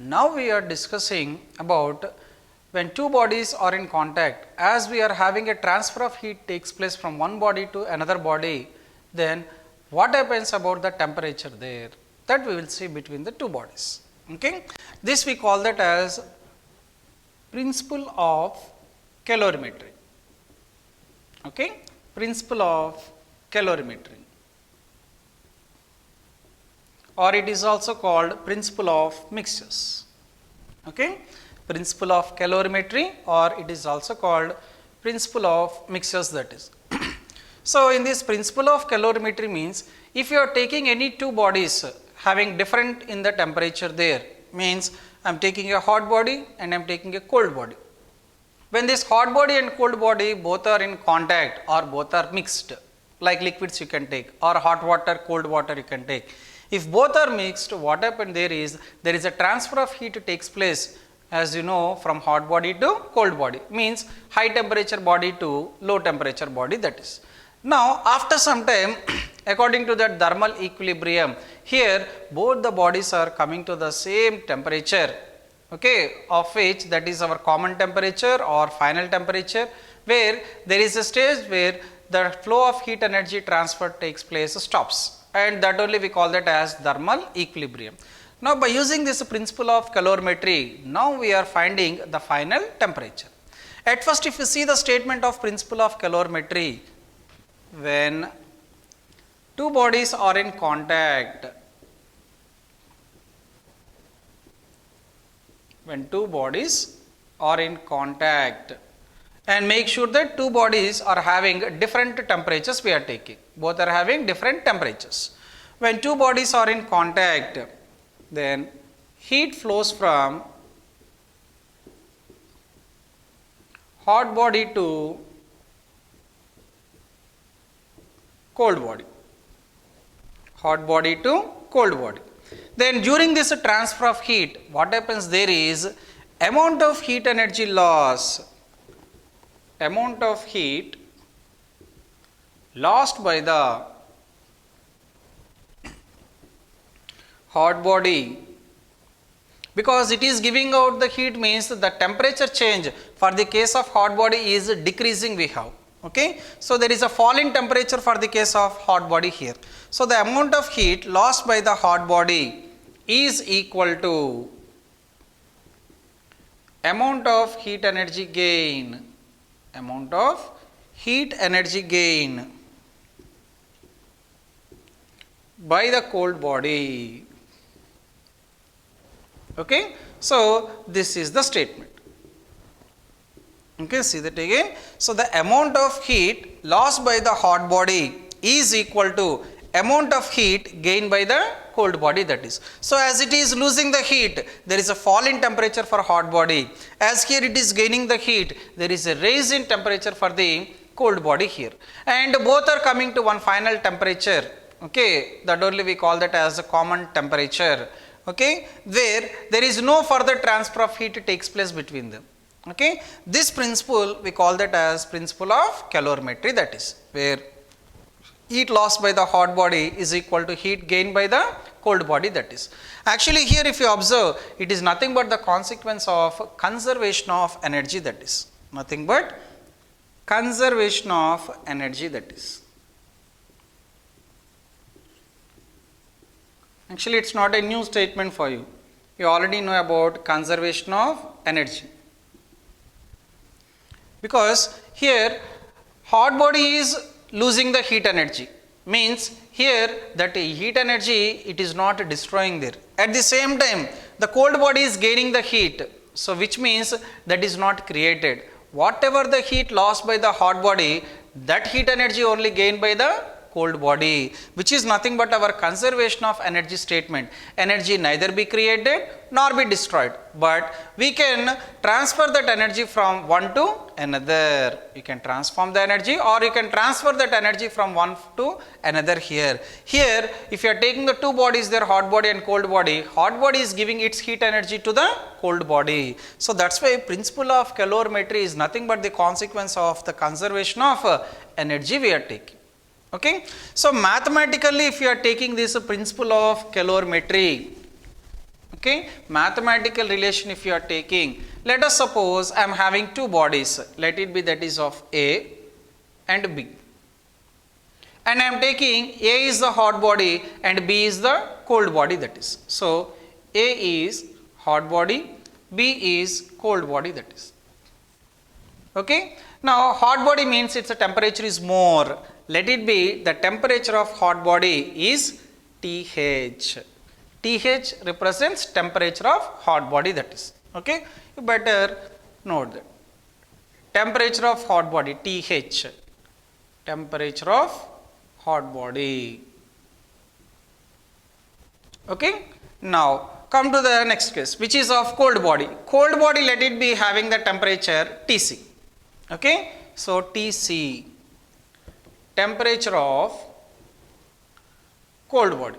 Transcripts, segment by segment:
Now we are discussing about when two bodies are in contact, as we are having a transfer of heat takes place from one body to another body, then what happens about the temperature there, that we will see between the two bodies. Okay? This we call that as principle of calorimetry. Okay? Principle of calorimetry, or it is also called principle of mixtures. Okay? Principle of calorimetry, or it is also called principle of mixtures, that is. So, in this principle of calorimetry means, if you are taking any two bodies having different in the temperature there, means I am taking a hot body and I am taking a cold body. When this hot body and cold body both are in contact or both are mixed, like liquids you can take, or hot water, cold water you can take. If both are mixed, what happens there is a transfer of heat takes place, as you know, from hot body to cold body, means high temperature body to low temperature body, that is. Now, after some time, according to that thermal equilibrium, here both the bodies are coming to the same temperature, okay, of which that is our common temperature or final temperature, where there is a stage where the flow of heat energy transfer takes place, stops, and that only we call that as thermal equilibrium. Now, by using this principle of calorimetry, now we are finding the final temperature. At first, if you see the statement of principle of calorimetry, when two bodies are in contact, and make sure that two bodies are having different temperatures we are taking, both are having different temperatures. When two bodies are in contact, then heat flows from hot body to cold body, Then during this transfer of heat, what happens there is amount of heat energy loss, lost by the hot body, because it is giving out the heat, means the temperature change for the case of hot body is decreasing we have. Okay? So, there is a fall in temperature for the case of hot body here. So, the amount of heat lost by the hot body is equal to amount of heat energy gain, by the cold body. Okay? So, this is the statement. Okay, see that again. So, the amount of heat lost by the hot body is equal to amount of heat gained by the cold body, that is. So, as it is losing the heat, there is a fall in temperature for hot body. As here it is gaining the heat, there is a raise in temperature for the cold body here. And both are coming to one final temperature. Okay, that only we call that as a common temperature. Okay, where there is no further transfer of heat takes place between them. Okay, this principle we call that as principle of calorimetry, that is, where heat lost by the hot body is equal to heat gained by the cold body, that is. Actually, here if you observe, it is nothing but the consequence of conservation of energy, that is. Nothing but conservation of energy, that is. Actually, it is not a new statement for you. You already know about conservation of energy. Because here hot body is losing the heat energy, means here that heat energy it is not destroying there. At the same time, the cold body is gaining the heat, so which means that is not created. Whatever the heat lost by the hot body, that heat energy only gained by the cold body, which is nothing but our conservation of energy statement. Energy neither be created nor be destroyed, but we can transfer that energy from one to another. You can transform the energy, or you can transfer that energy from one to another here. Here, if you are taking the two bodies there, hot body and cold body is giving its heat energy to the cold body. So, that is why principle of calorimetry is nothing but the consequence of the conservation of energy we are taking. Okay. So, mathematically if you are taking this principle of calorimetry, Okay, mathematical relation if you are taking, let us suppose I am having two bodies, let it be that is of A and B, and I am taking A is the hot body and B is the cold body, that is. So, A is hot body, B is cold body, that is. Okay. Now, hot body means its temperature is more, let it be the temperature of hot body is TH. TH represents temperature of hot body, that is. Okay. You better note that. Temperature of hot body, TH. Temperature of hot body. Okay. Now, come to the next case, which is of cold body. Cold body, let it be having the temperature Tc. Okay. So, Tc, temperature of cold body.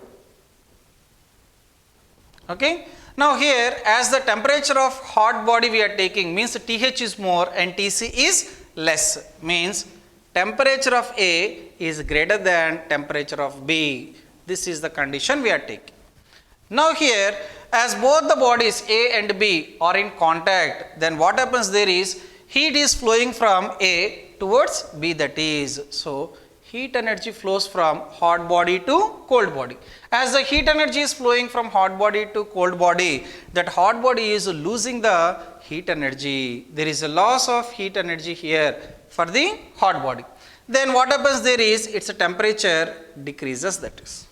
Okay. Now, here as the temperature of hot body we are taking means TH is more and Tc is less, means temperature of A is greater than temperature of B. This is the condition we are taking. Now, here as both the bodies A and B are in contact, then what happens there is heat is flowing from A towards B, that is. So, heat energy flows from hot body to cold body. As the heat energy is flowing from hot body to cold body, that hot body is losing the heat energy. There is a loss of heat energy here for the hot body. Then what happens there is its temperature decreases, that is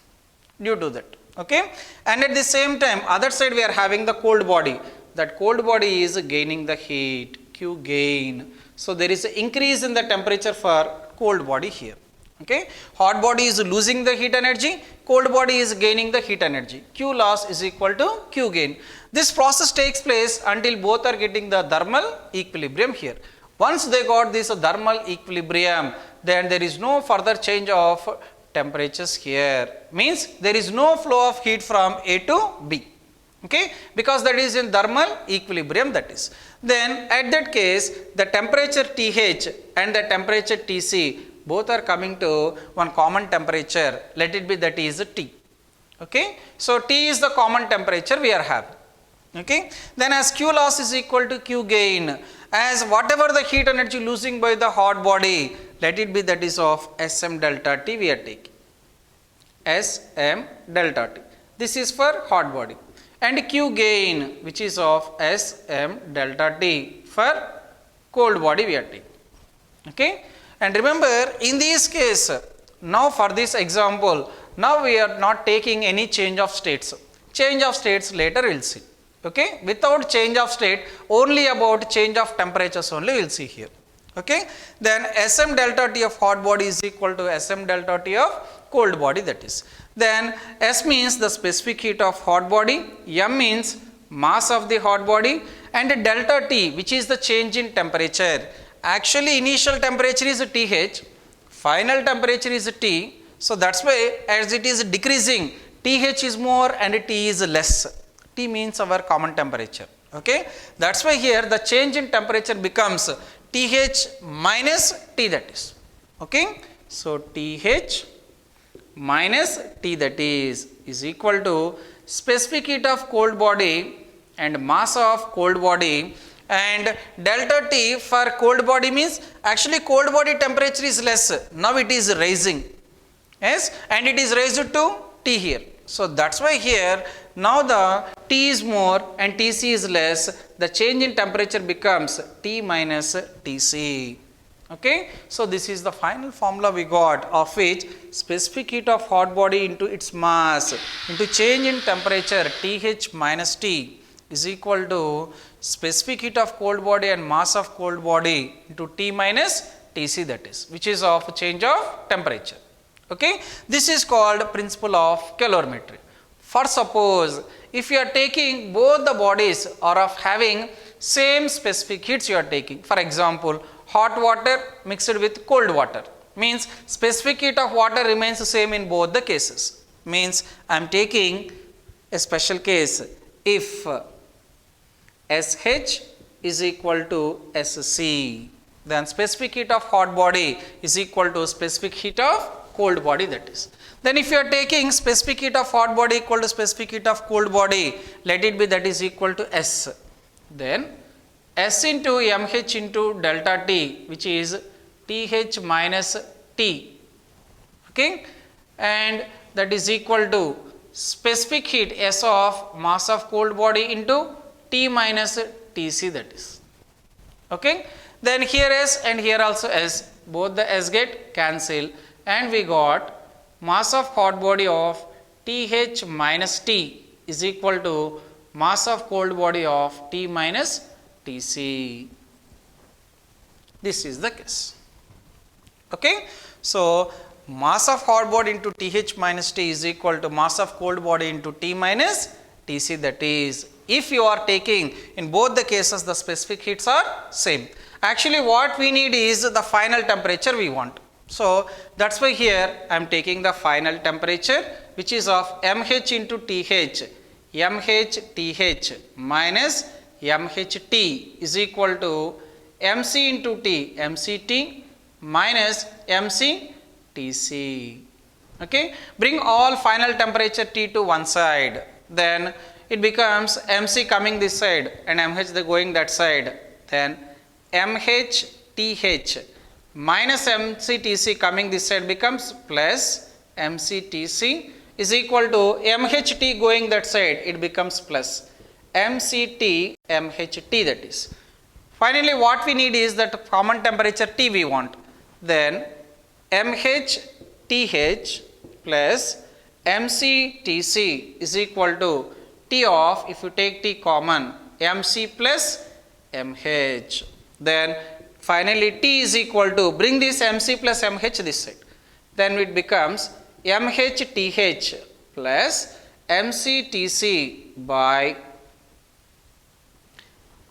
due to that. Okay. And at the same time other side we are having the cold body. That cold body is gaining the heat, Q gain. So, there is an increase in the temperature for cold body here. Okay. Hot body is losing the heat energy, cold body is gaining the heat energy. Q loss is equal to Q gain. This process takes place until both are getting the thermal equilibrium here. Once they got this thermal equilibrium, then there is no further change of temperatures here. Means there is no flow of heat from A to B. Okay, because that is in thermal equilibrium, that is. Then at that case the temperature TH and the temperature TC both are coming to one common temperature, let it be that is T. Okay. So, T is the common temperature we are having. Okay. Then as Q loss is equal to Q gain, as whatever the heat energy losing by the hot body, let it be that is of Sm delta T we are taking. Sm delta T. This is for hot body. And Q gain which is of Sm delta T for cold body we are taking. Okay. And remember in this case, now for this example, now we are not taking any change of states. Change of states later we will see. Okay. Without change of state, only about change of temperatures only we will see here. Okay. Then Sm delta T of hot body is equal to Sm delta T of cold body, that is. Then S means the specific heat of hot body, M means mass of the hot body, and delta T which is the change in temperature. Actually initial temperature is TH, final temperature is T. So, that is why as it is decreasing, TH is more and T is less. T means our common temperature. Okay. That is why here the change in temperature becomes TH minus T, that is. Okay. So, TH minus T, that is equal to specific heat of cold body and mass of cold body, and delta T for cold body means actually cold body temperature is less, now it is rising, yes, and it is raised to T here. So, that is why here now the T is more and Tc is less, the change in temperature becomes T minus Tc. Okay. So, this is the final formula we got, of which specific heat of hot body into its mass into change in temperature TH minus T is equal to specific heat of cold body and mass of cold body into T minus Tc, that is, which is of change of temperature. Okay. This is called principle of calorimetry. For suppose if you are taking both the bodies are of having same specific heats you are taking, for example hot water mixed with cold water, means specific heat of water remains the same in both the cases, means I am taking a special case if SH is equal to SC, then specific heat of hot body is equal to specific heat of cold body, that is. Then if you are taking specific heat of hot body equal to specific heat of cold body, let it be that is equal to S. Then S into mH into delta T, which is TH minus T, okay, and that is equal to specific heat S of mass of cold body into T minus Tc, that is, okay. Then here S and here also S, both the S get cancel, and we got mass of hot body of TH minus T is equal to mass of cold body of T minus Tc. This is the case. Okay. So, mass of hot body into TH minus T is equal to mass of cold body into T minus Tc, that is, if you are taking in both the cases the specific heats are same. Actually what we need is the final temperature we want. So, that is why here I am taking the final temperature, which is of mH into TH, mH minus mHT is equal to mC into T, mCT minus mCTc. Okay. Bring all final temperature T to one side, then it becomes mC coming this side and mH the going that side, then mHTH minus mCTc coming this side becomes plus mCTc is equal to mHT going that side, it becomes plus mCT mHT, that is. Finally, what we need is that common temperature T we want. Then mHTH plus mCTc is equal to T of, if you take T common, mC plus mH. Then finally T is equal to, bring this mC plus mH this side, then it becomes mHTH plus mCTc by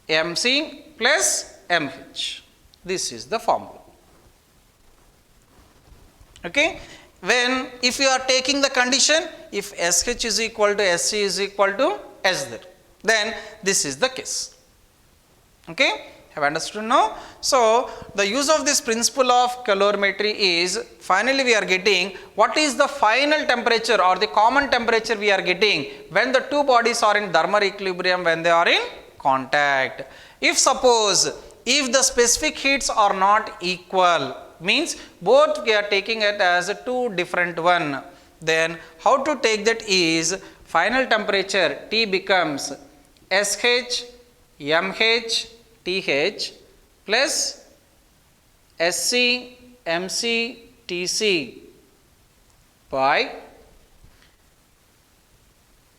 mC plus mH. This is the formula. Okay. When if you are taking the condition, if SH is equal to SC is equal to S there, then this is the case. Okay. Have understood now? So, the use of this principle of calorimetry is, finally we are getting what is the final temperature or the common temperature we are getting when the two bodies are in thermal equilibrium, when they are in contact. If suppose, if the specific heats are not equal, means both we are taking it as a two different one, then how to take that is, final temperature T becomes SH mH TH plus SC MC TC by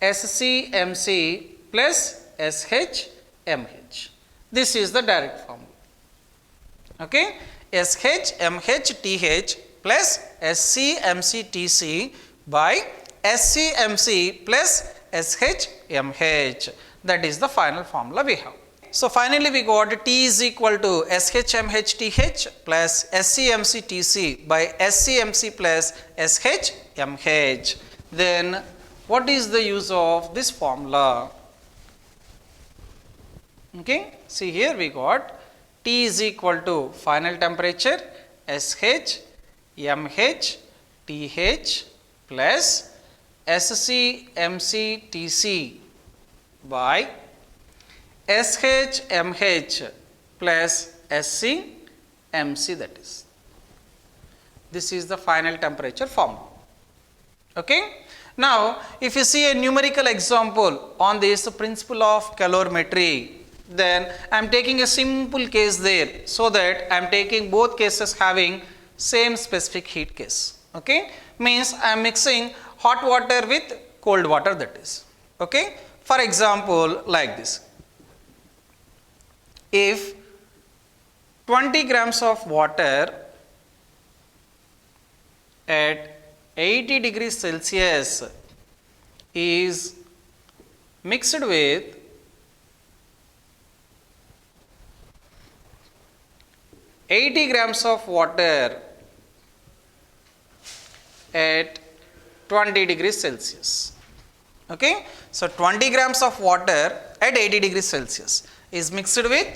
SC MC plus SH MH. This is the direct formula. Okay. SH MH TH plus SC MC TC by SC MC plus SH MH. That is the final formula we have. So, finally we got T is equal to SHMHTH plus SCMCTC by SCMC plus SHMH. Then what is the use of this formula? Okay. See here we got T is equal to final temperature SHMHTH plus SCMCTC by SHMH plus SCMC, that is. This is the final temperature formula. Okay. Now, if you see a numerical example on this principle of calorimetry, then I am taking a simple case there, so that I am taking both cases having same specific heat case. Okay. Means I am mixing hot water with cold water, that is. Okay. For example, like this. If 20 grams of water at 80 degrees Celsius is mixed with 80 grams of water at 20 degrees Celsius. Okay. So, 20 grams of water at 80 degrees Celsius is mixed with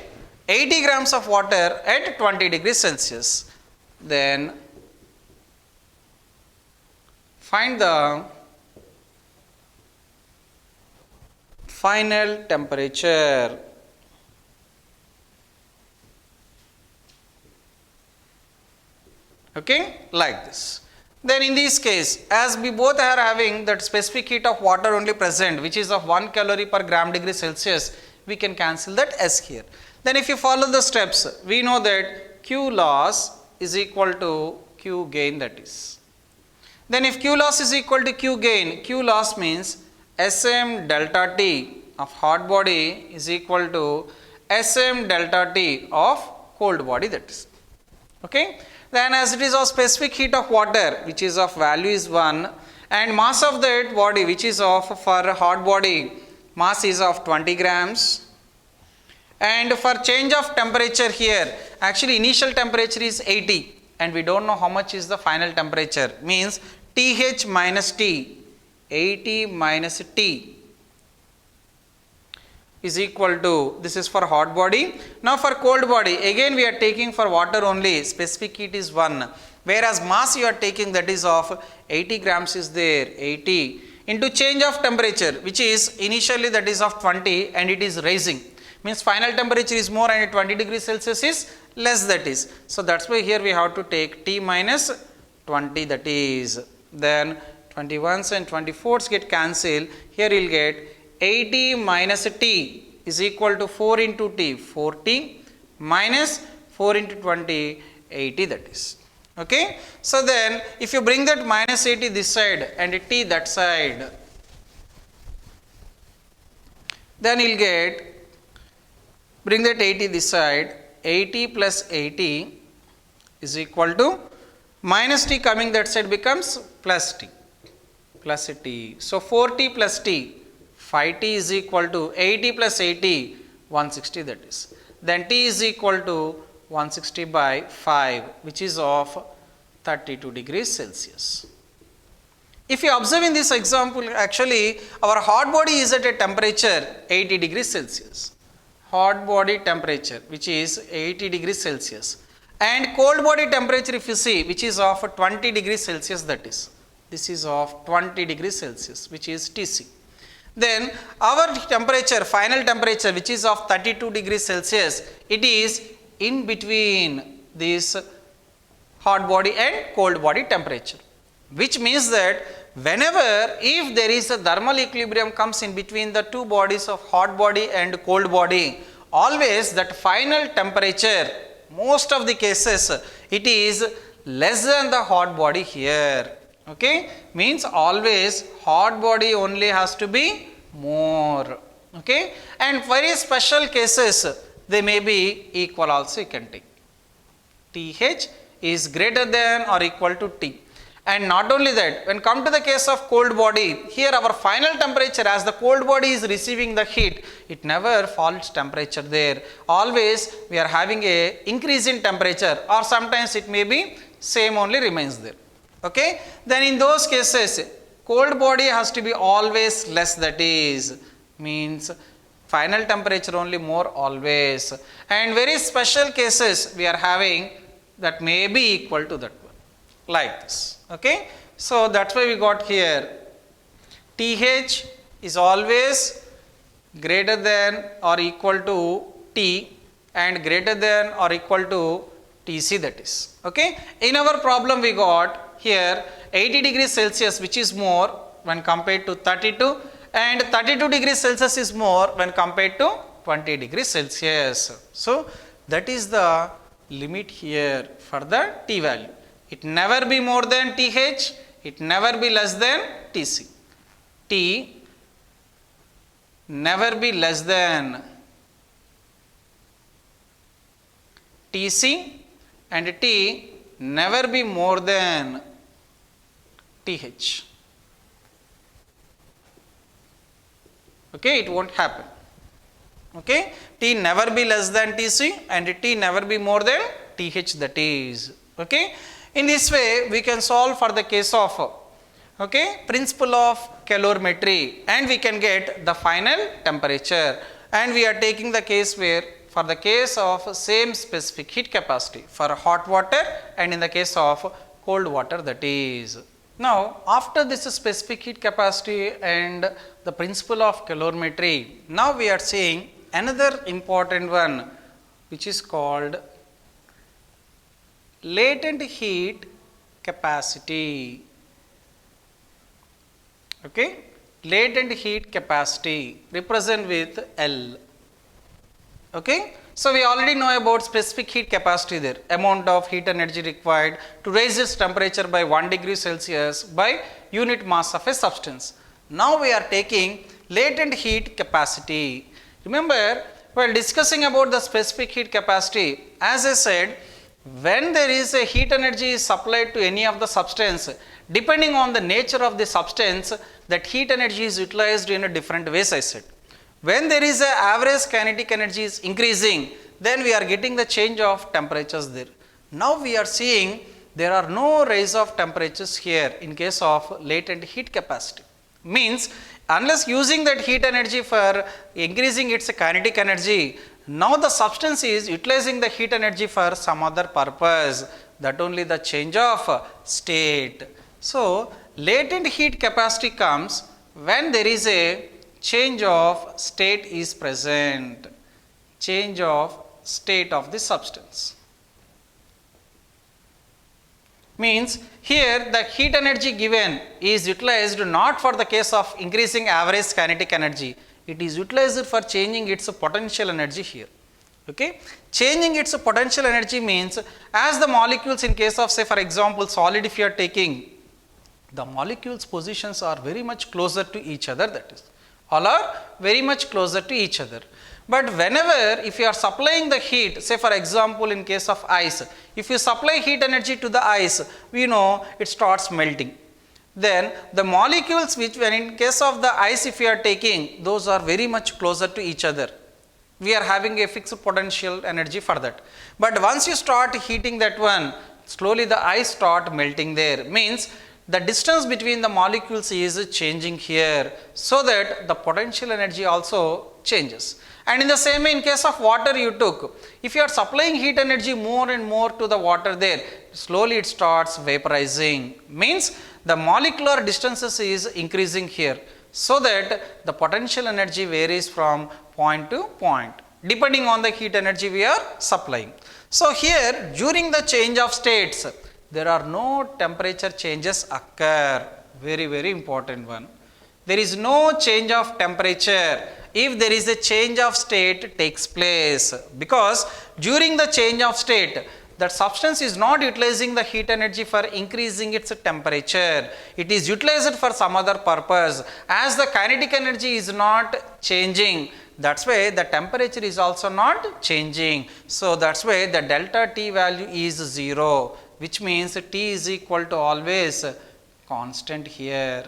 80 grams of water at 20 degrees Celsius. Then find the final temperature. Okay, like this. Then in this case, as we both are having that specific heat of water only present, which is of 1 calorie per gram degree Celsius, we can cancel that S here. Then if you follow the steps, we know that Q loss is equal to Q gain, that is. Then if Q loss is equal to Q gain, Q loss means Sm delta T of hot body is equal to Sm delta T of cold body, that is. Okay. Then as it is of specific heat of water, which is of value is 1, and mass of that body, which is of for hot body, mass is of 20 grams. And for change of temperature here, actually initial temperature is 80 and we don't know how much is the final temperature, means TH minus T, 80 minus T is equal to, this is for hot body. Now for cold body, again we are taking for water only, specific heat is 1, whereas mass you are taking, that is of 80 grams is there, 80 into change of temperature, which is initially that is of 20 and it is rising, means final temperature is more and 20 degrees Celsius is less, that is. So that's why here we have to take T minus 20, that is, then 21s and 24s get cancelled, here you will get 80 minus T is equal to 4 into T, 40 minus 4 into 20, 80, that is. Okay. So then if you bring that minus 80 this side and T that side, then you will get, bring that 80 this side, 80 plus 80 is equal to minus T coming that side becomes plus T, plus T. So 4T plus T, 5T is equal to 80 plus 80, 160, that is. Then T is equal to 160 by 5, which is of 32 degrees Celsius. If you observe in this example, actually our hot body is at a temperature 80 degrees Celsius. Hot body temperature, which is 80 degrees Celsius. And cold body temperature, if you see, which is of 20 degrees Celsius, that is. This is of 20 degrees Celsius, which is Tc. Then our temperature, final temperature, which is of 32 degrees Celsius, it is in between this hot body and cold body temperature, which means that whenever if there is a thermal equilibrium comes in between the two bodies of hot body and cold body, always that final temperature, most of the cases it is less than the hot body here. Okay, means always hot body only has to be more. Okay, and very special cases they may be equal also you can take. TH is greater than or equal to T. And not only that, when come to the case of cold body, here our final temperature, as the cold body is receiving the heat, it never falls temperature there. Always we are having a increase in temperature, or sometimes it may be same only remains there. Okay, then in those cases cold body has to be always less, that is, means final temperature only more always. And very special cases we are having that may be equal to that one, like this. Okay, so that's why we got here TH is always greater than or equal to T and greater than or equal to Tc, that is. Okay, in our problem we got here 80 degrees Celsius, which is more when compared to 32, and 32 degrees Celsius is more when compared to 20 degrees Celsius. So that is the limit here for the T value. It never be more than TH, it never be less than Tc. T never be less than Tc and T never be more than TH. Okay, it won't happen. Okay, T never be less than Tc and T never be more than TH, that is. Okay, in this way we can solve for the case of principle of calorimetry and we can get the final temperature, and we are taking the case where for the case of same specific heat capacity for hot water and in the case of cold water, that is. Now, after this specific heat capacity and the principle of calorimetry, now we are seeing another important one, which is called latent heat capacity. Okay, latent heat capacity represent with L. Okay, so we already know about specific heat capacity there, amount of heat energy required to raise its temperature by 1 degree Celsius by unit mass of a substance. Now we are taking latent heat capacity. Remember, while discussing about the specific heat capacity, as I said, when there is a heat energy supplied to any of the substance, depending on the nature of the substance, that heat energy is utilized in a different ways, I said. When there is a average kinetic energy is increasing, then we are getting the change of temperatures there. Now we are seeing there are no rise of temperatures here in case of latent heat capacity. Means unless using that heat energy for increasing its kinetic energy, now the substance is utilizing the heat energy for some other purpose, that only the change of state. So latent heat capacity comes when there is a change of state is present, change of state of the substance. Means here the heat energy given is utilized not for the case of increasing average kinetic energy, it is utilized for changing its potential energy here. Okay, changing its potential energy means as the molecules in case of say for example solid, if you are taking, the molecules positions are very much closer to each other, that is, all are very much closer to each other. But whenever if you are supplying the heat, say for example in case of ice, if you supply heat energy to the ice, we know it starts melting. Then the molecules which when in case of the ice if you are taking, those are very much closer to each other. We are having a fixed potential energy for that. But once you start heating that one, slowly the ice start melting there. Means the distance between the molecules is changing here, so that the potential energy also changes. And in the same way in case of water you took, if you are supplying heat energy more and more to the water there, slowly it starts vaporizing. Means the molecular distances is increasing here, so that the potential energy varies from point to point depending on the heat energy we are supplying. So here during the change of states, there are no temperature changes occur. Very, very important one. There is no change of temperature if there is a change of state takes place, because during the change of state, that substance is not utilizing the heat energy for increasing its temperature. It is utilized for some other purpose. As the kinetic energy is not changing, that's why the temperature is also not changing. So that's why the delta T value is 0. Which means T is equal to always constant here.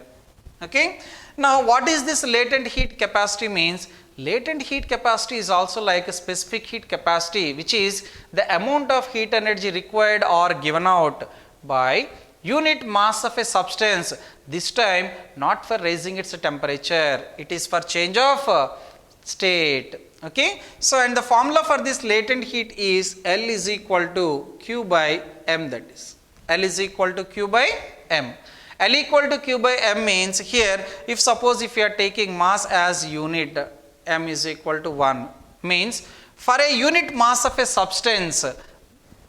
Okay. Now what is this latent heat capacity means? Latent heat capacity is also like a specific heat capacity, which is the amount of heat energy required or given out by unit mass of a substance, this time not for raising its temperature, it is for change of state. Okay. So and the formula for this latent heat is L is equal to Q by M, that is L is equal to Q by M. L equal to Q by M means here if suppose if you are taking mass as unit, M is equal to 1, means for a unit mass of a substance,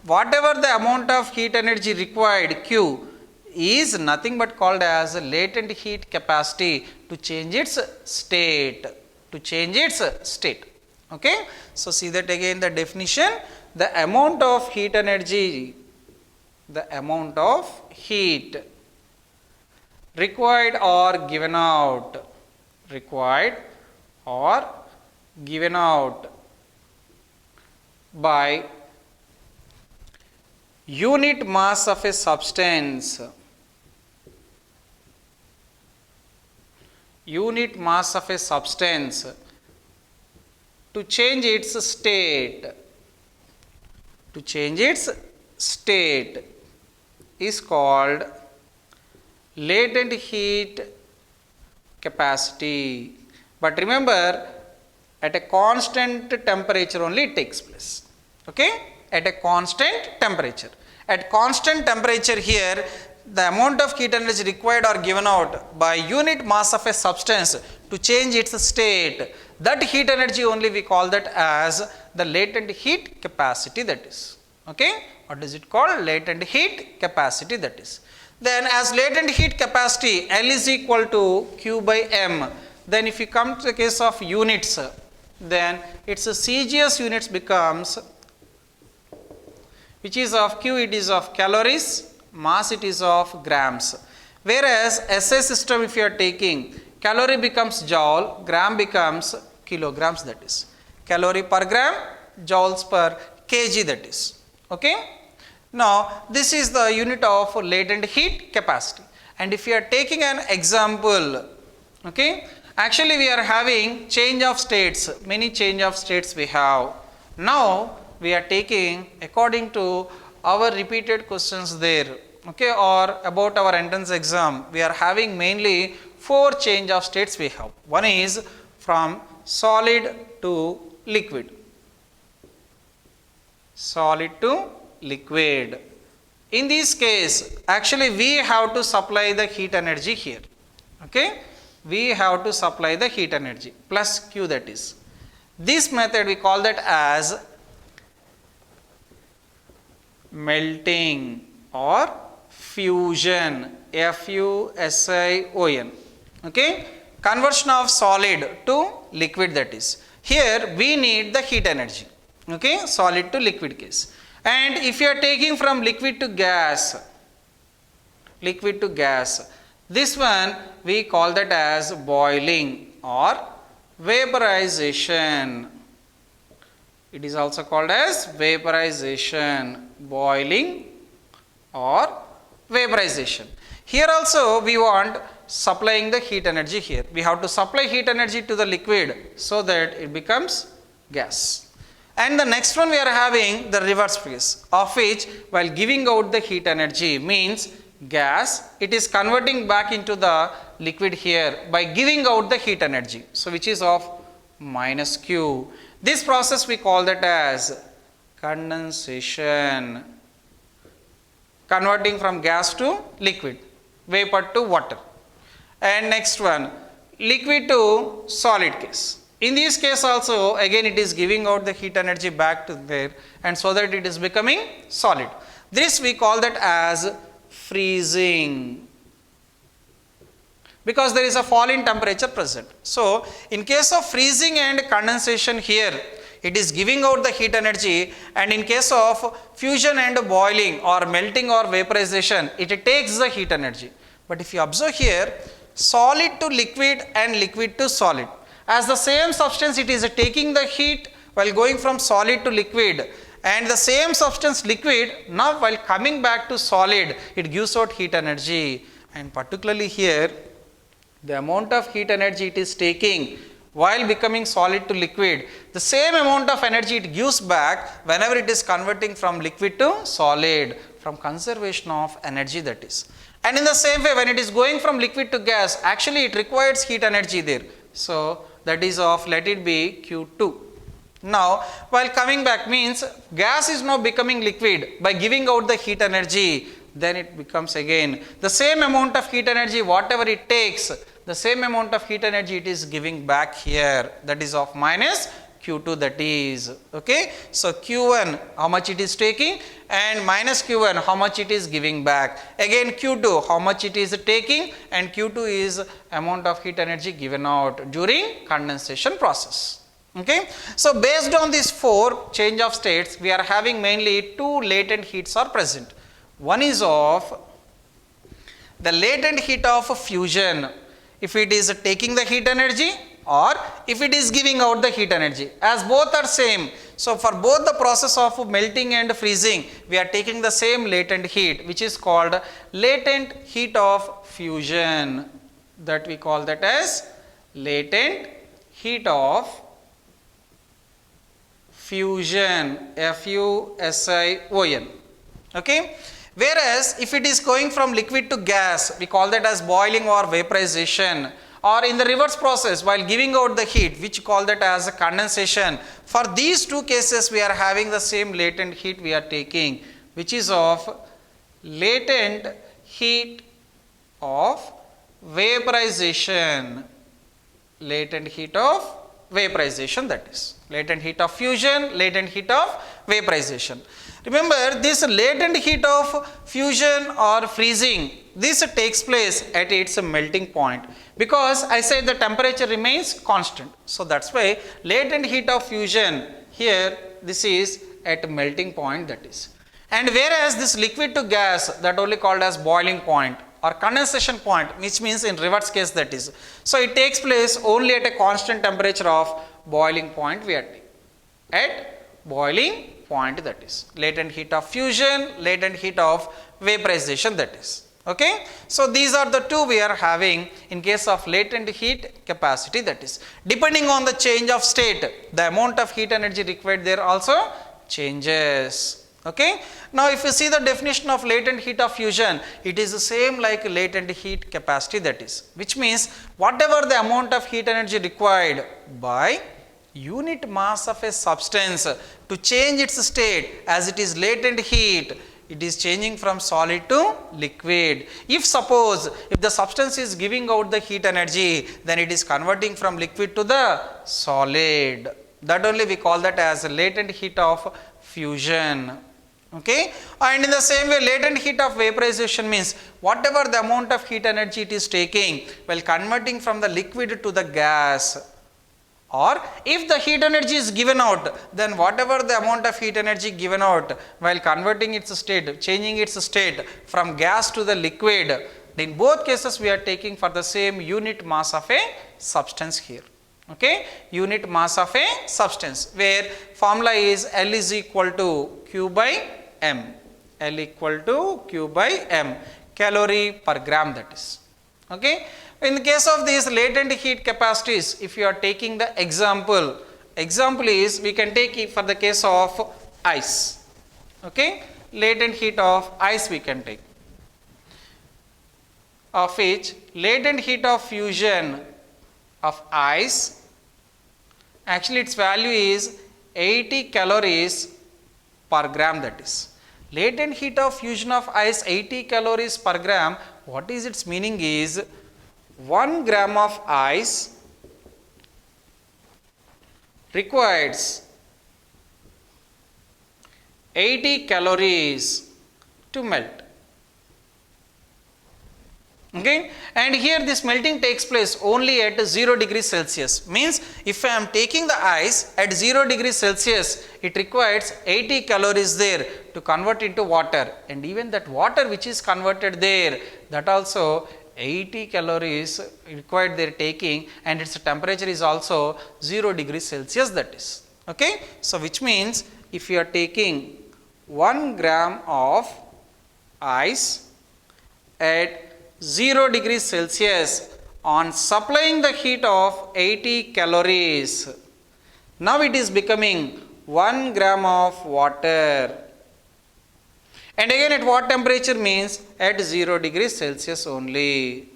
whatever the amount of heat energy required Q is nothing but called as latent heat capacity to change its state, to change its state. Okay. So see that again the definition, the amount of heat energy, the amount of heat required or given out, required or given out by unit mass of a substance, unit mass of a substance to change its state, to change its state is called latent heat capacity. But remember, at a constant temperature only it takes place. Okay? At a constant temperature. At constant temperature here, the amount of heat energy required or given out by unit mass of a substance to change its state, that heat energy only we call that as the latent heat capacity, that is. Okay? What is it called? Latent heat capacity, that is. Then as latent heat capacity, L is equal to Q by M. Then if you come to the case of units, then its CGS units becomes, which is of Q, it is of calories, mass it is of grams. Whereas SI system, if you are taking, calorie becomes joule, gram becomes kilograms, that is. Calorie per gram, joules per kg, that is. Okay? Now, this is the unit of latent heat capacity. And if you are taking an example, okay, actually we are having change of states, many change of states we have. Now, we are taking according to our repeated questions there, okay, or about our entrance exam, we are having mainly 4 change of states we have. One is from solid to liquid. Solid to liquid. In this case, actually we have to supply the heat energy here. Okay? We have to supply the heat energy plus Q, that is. This method we call that as melting or fusion, FUSION. Okay? Conversion of solid to liquid, that is. Here we need the heat energy. Okay? Solid to liquid case. And if you are taking from liquid to gas, this one we call that as boiling or vaporization. It is also called as vaporization, boiling or vaporization. Here also we want supplying the heat energy here. We have to supply heat energy to the liquid so that it becomes gas. And the next one we are having the reverse case, of which while giving out the heat energy means gas, it is converting back into the liquid here by giving out the heat energy. So which is of minus Q. This process we call that as condensation, converting from gas to liquid, vapor to water. And next one, liquid to solid case. In this case also, again it is giving out the heat energy back to there, and so that it is becoming solid. This we call that as freezing, because there is a fall in temperature present. So, in case of freezing and condensation here, it is giving out the heat energy, and in case of fusion and boiling or melting or vaporization, it takes the heat energy. But if you observe here, solid to liquid and liquid to solid, as the same substance it is taking the heat while going from solid to liquid, and the same substance liquid, now while coming back to solid, it gives out heat energy. And particularly here, the amount of heat energy it is taking while becoming solid to liquid, the same amount of energy it gives back whenever it is converting from liquid to solid, from conservation of energy, that is. And in the same way, when it is going from liquid to gas, actually it requires heat energy there. So that is of, let it be Q2. Now, while coming back means gas is now becoming liquid by giving out the heat energy, then it becomes again the same amount of heat energy, whatever it takes, the same amount of heat energy it is giving back here, that is of minus Q2, that is. Okay. So Q1 how much it is taking, and minus Q1 how much it is giving back. Again Q2 how much it is taking, and Q2 is amount of heat energy given out during condensation process. Okay. So based on these 4 change of states, we are having mainly 2 latent heats are present. One is of the latent heat of fusion, if it is taking the heat energy, or if it is giving out the heat energy, as both are same. So for both the process of melting and freezing, we are taking the same latent heat, which is called latent heat of fusion, that we call that as latent heat of fusion, FUSION. Okay. Whereas if it is going from liquid to gas, we call that as boiling or vaporization, or in the reverse process while giving out the heat, which call that as condensation. For these 2 cases, we are having the same latent heat we are taking, which is of latent heat of vaporization, latent heat of vaporization, that is latent heat of fusion, latent heat of vaporization. Remember, this latent heat of fusion or freezing, this takes place at its melting point, because I said the temperature remains constant. So that's why latent heat of fusion here, this is at melting point, that is. And whereas this liquid to gas, that only called as boiling point or condensation point, which means in reverse case, that is. So it takes place only at a constant temperature of boiling point we are taking. At boiling point, that is latent heat of fusion, latent heat of vaporization, that is. Okay. So these are the two we are having in case of latent heat capacity, that is. Depending on the change of state, the amount of heat energy required there also changes. Okay. Now if you see the definition of latent heat of fusion, it is the same like latent heat capacity, that is, which means whatever the amount of heat energy required by unit mass of a substance to change its state, as it is latent heat, it is changing from solid to liquid. If suppose if the substance is giving out the heat energy, then it is converting from liquid to the solid. That only we call that as latent heat of fusion. Okay. And in the same way, latent heat of vaporization means whatever the amount of heat energy it is taking while converting from the liquid to the gas. Or if the heat energy is given out, then whatever the amount of heat energy given out while converting its state, changing its state from gas to the liquid, in both cases we are taking for the same unit mass of a substance here. Okay, unit mass of a substance, where formula is L is equal to Q by M, L equal to Q by M, calorie per gram, that is. Okay. In the case of these latent heat capacities, if you are taking the example is we can take it for the case of ice. Okay, latent heat of ice we can take, of which latent heat of fusion of ice, actually its value is 80 calories per gram, that is. Latent heat of fusion of ice 80 calories per gram, what is its meaning is 1 gram of ice requires 80 calories to melt. Okay. And here this melting takes place only at 0 degrees Celsius. Means if I am taking the ice at 0 degrees Celsius, it requires 80 calories there to convert into water, and even that water which is converted there, that also 80 calories required there taking, and its temperature is also 0 degrees Celsius, that is. Okay. So which means if you are taking 1 gram of ice at 0 degrees Celsius on supplying the heat of 80 calories, now it is becoming 1 gram of water. And again at what temperature means? At 0 degrees Celsius only.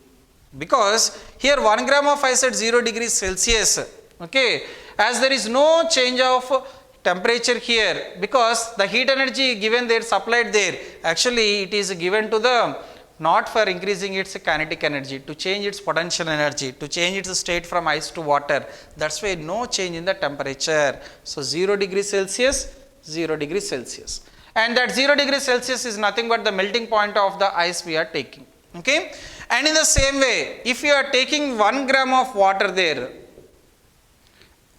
Because here 1 gram of ice at 0 degrees Celsius, okay, as there is no change of temperature here, because the heat energy given there, supplied there, actually it is given to the, not for increasing its kinetic energy, to change its potential energy, to change its state from ice to water. That's why no change in the temperature. So 0 degrees Celsius, 0 degrees Celsius. And that 0 degrees Celsius is nothing but the melting point of the ice we are taking. Okay. And in the same way, if you are taking 1 gram of water there,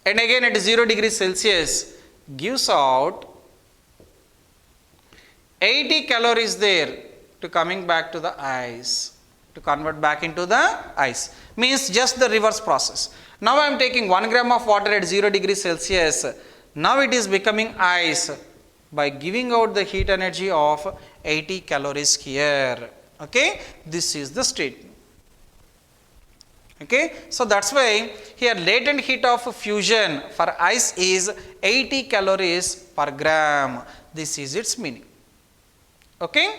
and again at 0 degrees Celsius, gives out 80 calories there to coming back to the ice, to convert back into the ice. Means just the reverse process. Now I am taking 1 gram of water at 0 degrees Celsius. Now it is becoming ice by giving out the heat energy of 80 calories here. Okay. This is the statement. Okay. So that's why here latent heat of fusion for ice is 80 calories per gram. This is its meaning. Okay.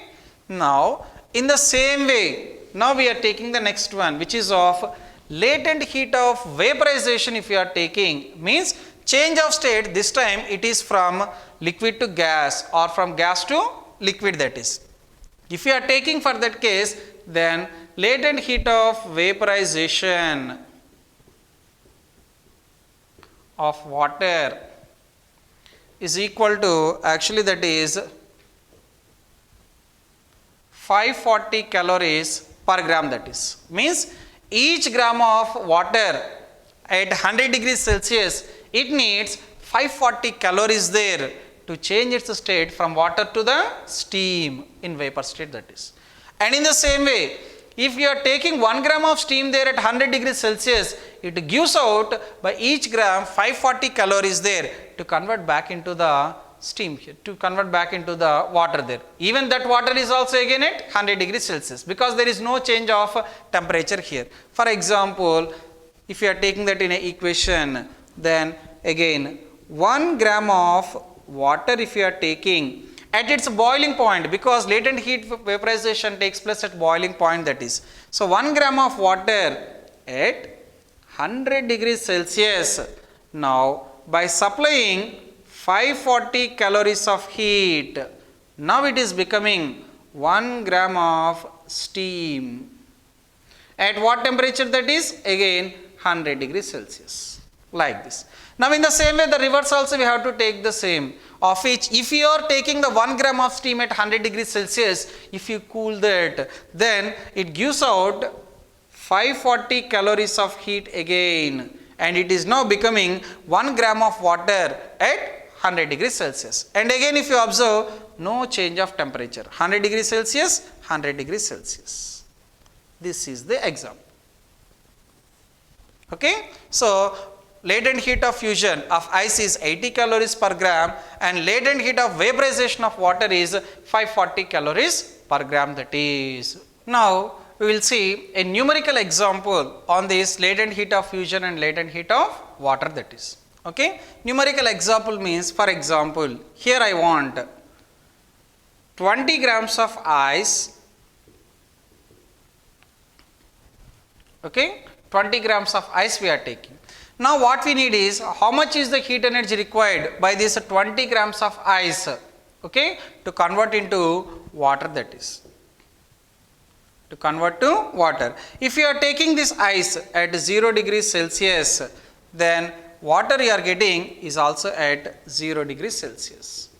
Now in the same way, now we are taking the next one, which is of latent heat of vaporization. If you are taking, means change of state, this time it is from liquid to gas or from gas to liquid, that is. If you are taking for that case, then latent heat of vaporization of water is equal to, actually that is 540 calories per gram, that is. Means each gram of water at 100 degrees Celsius, it needs 540 calories there to change its state from water to the steam in vapor state, that is. And in the same way, if you are taking 1 gram of steam there at 100 degrees Celsius, it gives out by each gram 540 calories there to convert back into the steam here, to convert back into the water there. Even that water is also again at 100 degrees Celsius, because there is no change of temperature here. For example, if you are taking that in an equation, then again 1 gram of water if you are taking at its boiling point, because latent heat vaporization takes place at boiling point, that is. So 1 gram of water at 100 degrees Celsius. Now by supplying 540 calories of heat, now it is becoming 1 gram of steam. At what temperature that is? Again 100 degrees Celsius, like this. Now in the same way, the reverse also we have to take the same, of which if you are taking the 1 gram of steam at 100 degrees Celsius, if you cool that, then it gives out 540 calories of heat again, and it is now becoming 1 gram of water at 100 degrees Celsius. And again if you observe, no change of temperature, 100 degrees Celsius, 100 degrees Celsius. This is the example. Okay. So latent heat of fusion of ice is 80 calories per gram, and latent heat of vaporization of water is 540 calories per gram, that is. Now we will see a numerical example on this latent heat of fusion and latent heat of water, that is. Okay. Numerical example means, for example, here I want 20 grams of ice. Okay. 20 grams of ice we are taking. Now what we need is, how much is the heat energy required by this 20 grams of ice, okay, to convert into water, that is. To convert to water. If you are taking this ice at 0 degrees Celsius, then water you are getting is also at 0 degrees Celsius.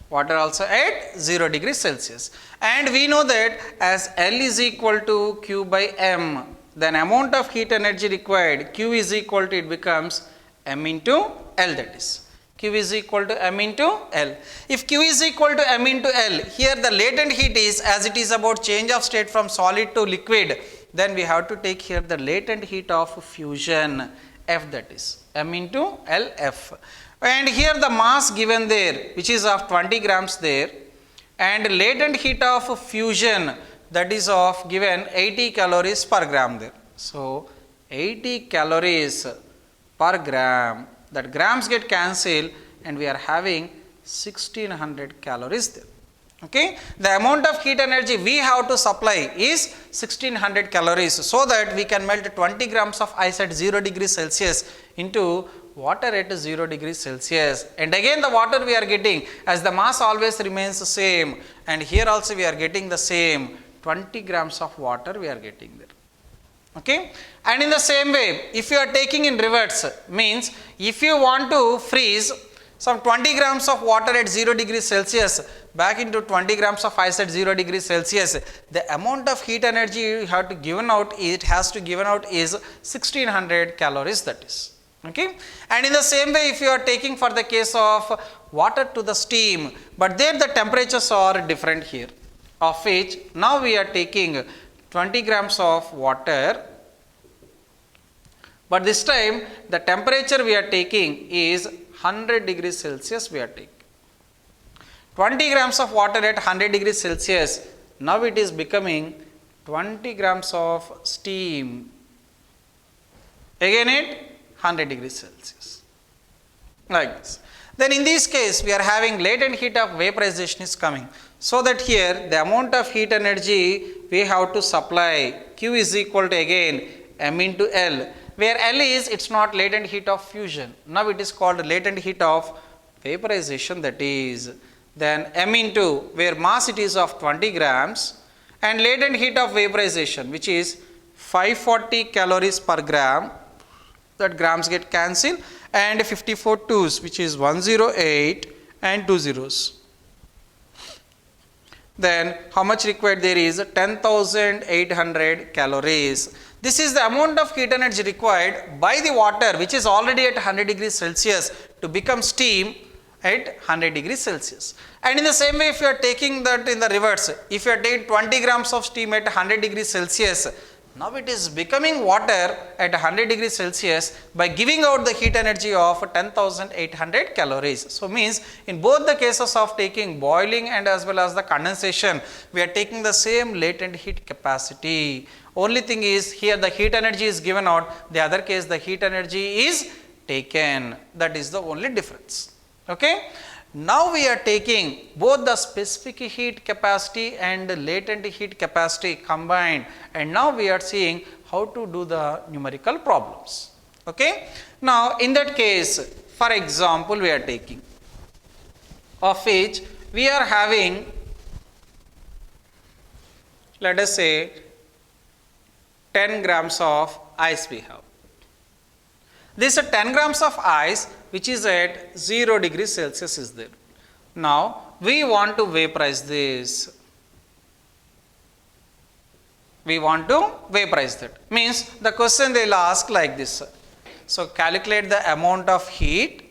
Water also at 0 degrees Celsius. And we know that as L is equal to Q by M, then amount of heat energy required, Q is equal to, it becomes M into L, that is. Q is equal to M into L. If Q is equal to M into L, here the latent heat is, as it is about change of state from solid to liquid, then we have to take here the latent heat of fusion, F, that is M into L F. And here the mass given there, which is of 20 grams there, and latent heat of fusion, that is of given 80 calories per gram there. So 80 calories per gram, that grams get cancelled, and we are having 1600 calories there. Okay. The amount of heat energy we have to supply is 1600 calories, so that we can melt 20 grams of ice at 0 degrees Celsius into water at 0 degrees Celsius. And again the water we are getting, as the mass always remains the same, and here also we are getting the same, 20 grams of water we are getting there. Okay. And in the same way, if you are taking in reverse, means if you want to freeze some 20 grams of water at 0 degrees Celsius back into 20 grams of ice at 0 degrees Celsius, the amount of heat energy you have to given out, it has to given out is 1600 calories, that is. Okay. And in the same way, if you are taking for the case of water to the steam, but there the temperatures are different here, of which now we are taking 20 grams of water, but this time the temperature we are taking is 100 degrees Celsius we are taking. 20 grams of water at 100 degrees Celsius, now it is becoming 20 grams of steam, again at 100 degrees Celsius, like this. Then in this case, we are having latent heat of vaporization is coming, so that here the amount of heat energy we have to supply, Q is equal to again M into L, where L is, it's not latent heat of fusion, now it is called latent heat of vaporization, that is. then m into where mass it is of 20 grams and latent heat of vaporization which is 540 calories per gram, that grams get cancelled, and 54 twos which is 108 and 2 zeros. Then how much required there is 10,800 calories. This is the amount of heat energy required by the water which is already at 100 degrees Celsius to become steam at 100 degrees Celsius. And in the same way, if you are taking that in the reverse, if you are taking 20 grams of steam at 100 degrees Celsius, now it is becoming water at 100 degrees Celsius by giving out the heat energy of 10,800 calories. So means in both the cases of taking boiling and as well as the condensation, we are taking the same latent heat capacity. Only thing is here the heat energy is given out, the other case the heat energy is taken. That is the only difference. Okay. Now we are taking both the specific heat capacity and latent heat capacity combined, and now we are seeing how to do the numerical problems. Okay. Now in that case, for example, we are taking of which we are having, let us say 10 grams of ice we have. This 10 grams of ice which is at 0 degrees Celsius is there. Now we want to vaporize this. We want to vaporize that. Means the question they will ask like this. So calculate the amount of heat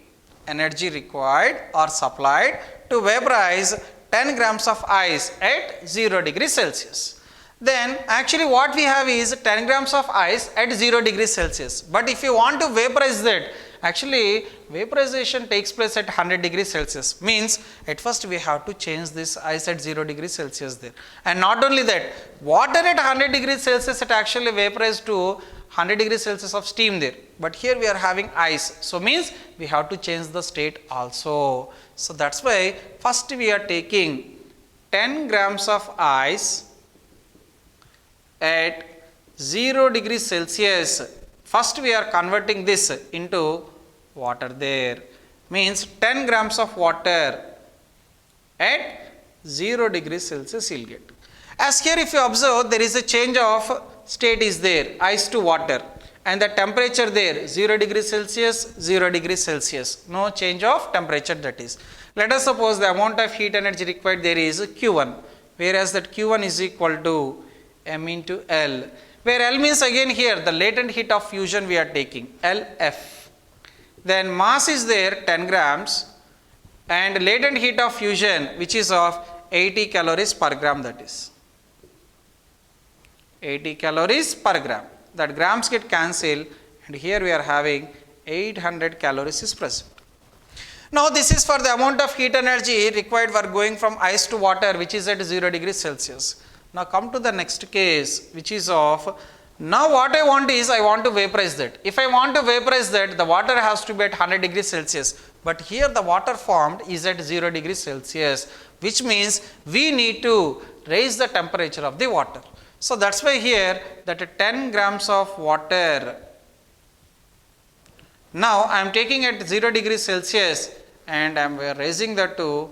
energy required or supplied to vaporize 10 grams of ice at 0 degrees Celsius. Then actually what we have is 10 grams of ice at 0 degrees Celsius. But if you want to vaporize that, actually vaporization takes place at 100 degrees Celsius. Means at first we have to change this ice at 0 degrees Celsius there. And not only that, water at 100 degrees Celsius it actually vaporized to 100 degrees Celsius of steam there. But here we are having ice. So means we have to change the state also. So that's why first we are taking 10 grams of ice at 0 degrees Celsius. First we are converting this into water there. Means 10 grams of water at 0 degrees Celsius you will get. As here if you observe, there is a change of state is there, ice to water, and the temperature there 0 degrees Celsius, 0 degrees Celsius. No change of temperature that is. Let us suppose the amount of heat energy required there is Q1, whereas that Q1 is equal to m into L, where L means again here the latent heat of fusion we are taking, LF. Then mass is there 10 grams and latent heat of fusion which is of 80 calories per gram, that is 80 calories per gram. That grams get cancelled and here we are having 800 calories is present. Now this is for the amount of heat energy required for going from ice to water which is at 0 degrees Celsius. Now come to the next case which is of, now what I want is I want to vaporize that. If I want to vaporize that, the water has to be at 100 degrees Celsius, but here the water formed is at 0 degrees Celsius, which means we need to raise the temperature of the water. So that's why here that 10 grams of water, now I am taking at 0 degrees Celsius and I am raising that to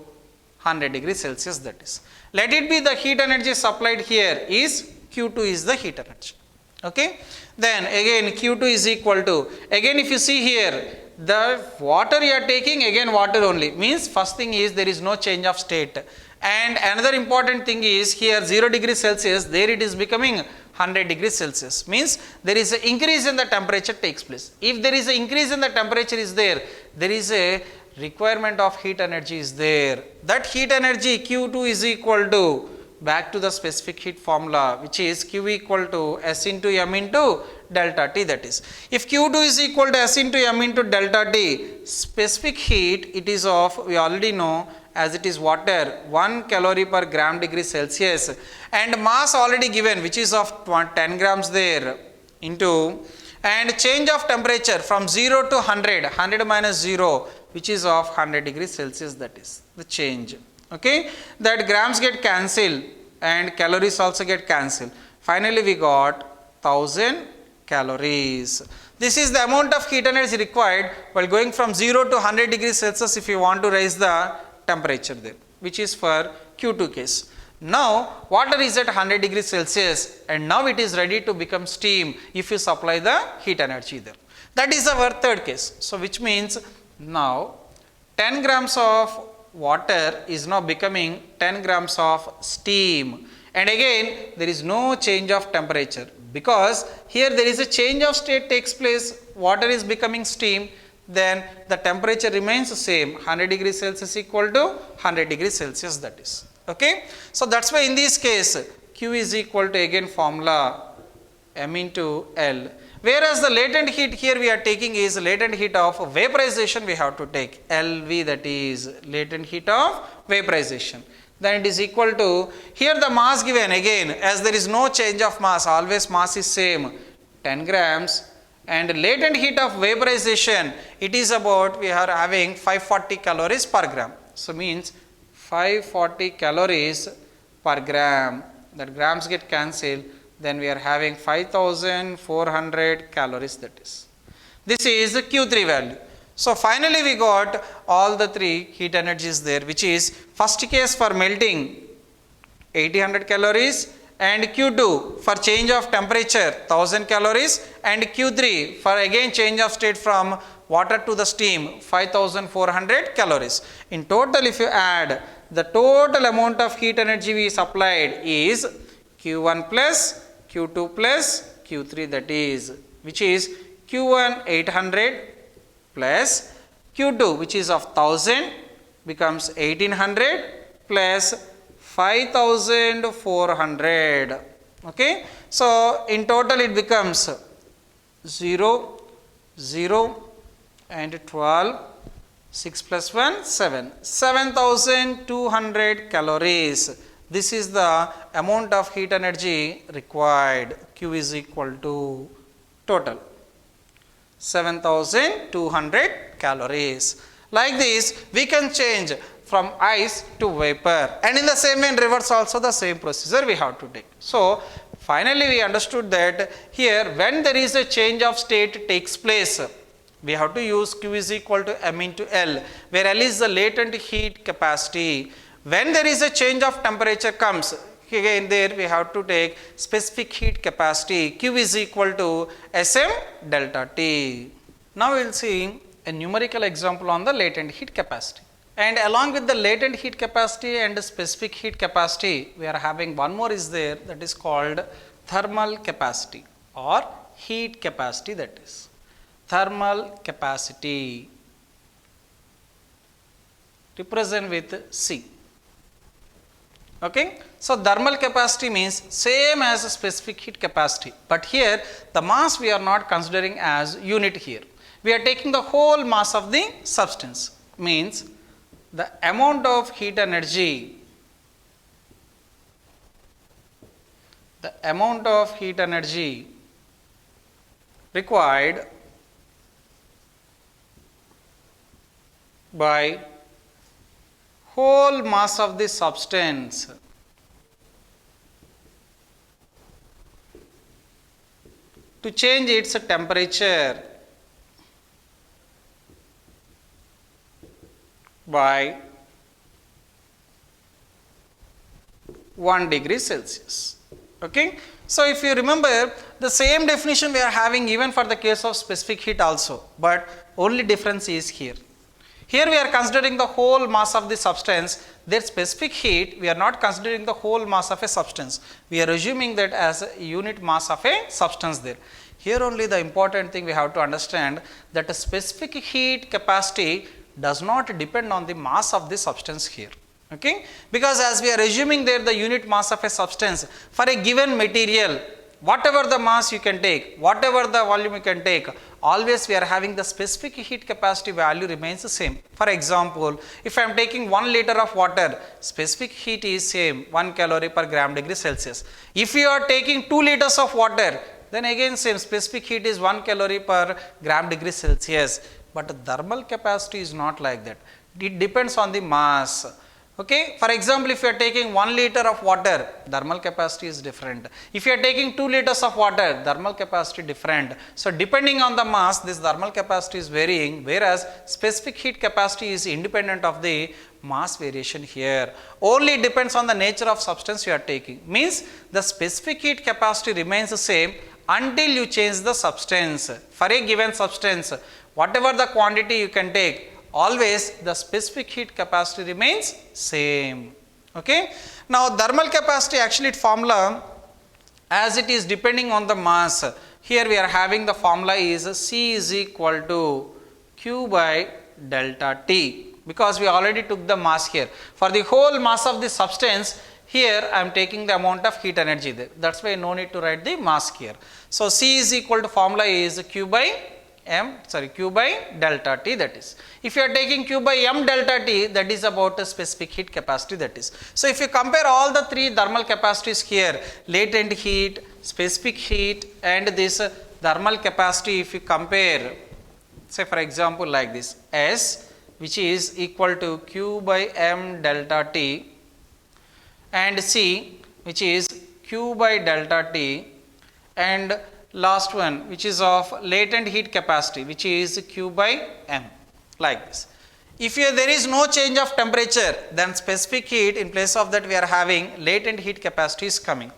100 degrees Celsius, that is. Let it be the heat energy supplied here is Q2 is the heat energy. Okay. Then again Q2 is equal to, again if you see here the water you are taking, again water only, means first thing is there is no change of state. And another important thing is here 0 degrees Celsius, there it is becoming 100 degrees Celsius, means there is an increase in the temperature takes place. If there is an increase in the temperature is there, there is a requirement of heat energy is there. That heat energy Q2 is equal to, back to the specific heat formula which is Q equal to S into M into delta T, that is. If Q2 is equal to S into M into delta T, specific heat it is of, we already know as it is water, 1 calorie per gram degree Celsius, and mass already given which is of 10 grams there into, and change of temperature from 0 to 100, 100 minus 0 which is of 100 degrees Celsius, that is the change. Okay, that grams get cancelled and calories also get cancelled. Finally we got 1000 calories. This is the amount of heat energy required while going from 0 to 100 degrees Celsius if you want to raise the temperature there. which is for Q2 case. Now, water is at 100 degrees Celsius and now it is ready to become steam if you supply the heat energy there. That is our third case. So, which means now 10 grams of water is now becoming 10 grams of steam, and again there is no change of temperature because here there is a change of state takes place, water is becoming steam, then the temperature remains the same, 100 degrees Celsius equal to 100 degrees Celsius, that is. Okay. So, that is why in this case Q is equal to again formula M into L, whereas the latent heat here we are taking is latent heat of vaporization we have to take, LV, that is latent heat of vaporization. Then it is equal to, here the mass given again as there is no change of mass, always mass is same, 10 grams, and latent heat of vaporization it is about, we are having 540 calories per gram. So, means 540 calories per gram, that grams get cancelled, then we are having 5400 calories, that is. This is the Q3 value. So, finally we got all the three heat energies there, which is first case for melting 1800 calories, and Q2 for change of temperature 1000 calories, and Q3 for again change of state from water to the steam 5400 calories. In total, if you add, the total amount of heat energy we supplied is Q1 plus Q2 plus Q3, that is, which is Q1 800 plus Q2 which is of 1000 becomes 1800 plus 5400. Okay. So, in total it becomes 0, 0 and 12, 6 plus 1, 7, 7200 calories. This is the amount of heat energy required. Q is equal to total 7200 calories. Like this, we can change from ice to vapor, and in the same way in reverse also the same procedure we have to take. So, finally we understood that here when there is a change of state takes place, we have to use Q is equal to M into L, where L is the latent heat capacity. When there is a change of temperature comes, again there we have to take specific heat capacity, Q is equal to Sm delta T. Now, we will see a numerical example on the latent heat capacity. And along with the latent heat capacity and the specific heat capacity, we are having one more is there, that is called thermal capacity or heat capacity, that is thermal capacity, represent with C. Okay. So, thermal capacity means same as specific heat capacity, but here the mass we are not considering as unit here. We are taking the whole mass of the substance, means the amount of heat energy, required by whole mass of the substance to change its temperature by 1 degree Celsius. Okay. So, if you remember the same definition we are having even for the case of specific heat also, but only difference is here. Here we are considering the whole mass of the substance, their specific heat we are not considering the whole mass of a substance, we are assuming that as a unit mass of a substance there. Here only the important thing we have to understand that a specific heat capacity does not depend on the mass of the substance here. Okay? Because as we are assuming there the unit mass of a substance for a given material, whatever the mass you can take, whatever the volume you can take, always we are having the specific heat capacity value remains the same. For example, if I am taking 1 liter of water, specific heat is same 1 calorie per gram degree Celsius. If you are taking 2 liters of water, then again same specific heat is 1 calorie per gram degree Celsius. But thermal capacity is not like that. It depends on the mass. Okay, for example, if you are taking 1 liter of water, thermal capacity is different. If you are taking 2 liters of water, thermal capacity different. So depending on the mass, this thermal capacity is varying, whereas specific heat capacity is independent of the mass variation here. Only depends on the nature of substance you are taking. Means the specific heat capacity remains the same until you change the substance. For a given substance, whatever the quantity you can take, always the specific heat capacity remains same. Okay. Now thermal capacity, actually its formula, as it is depending on the mass, here we are having the formula is C is equal to Q by delta T, because we already took the mass here. For the whole mass of the substance, here I am taking the amount of heat energy there. That is why no need to write the mass here. So C is equal to, formula is Q by delta T, that is. If you are taking Q by m delta T, that is about the specific heat capacity, that is. So if you compare all the three thermal capacities here, latent heat, specific heat and this thermal capacity, if you compare, say for example like this, S which is equal to Q by m delta T and C which is Q by delta T, and last one which is of latent heat capacity which is Q by m, like this. If there is no change of temperature, then specific heat, in place of that we are having latent heat capacity is coming.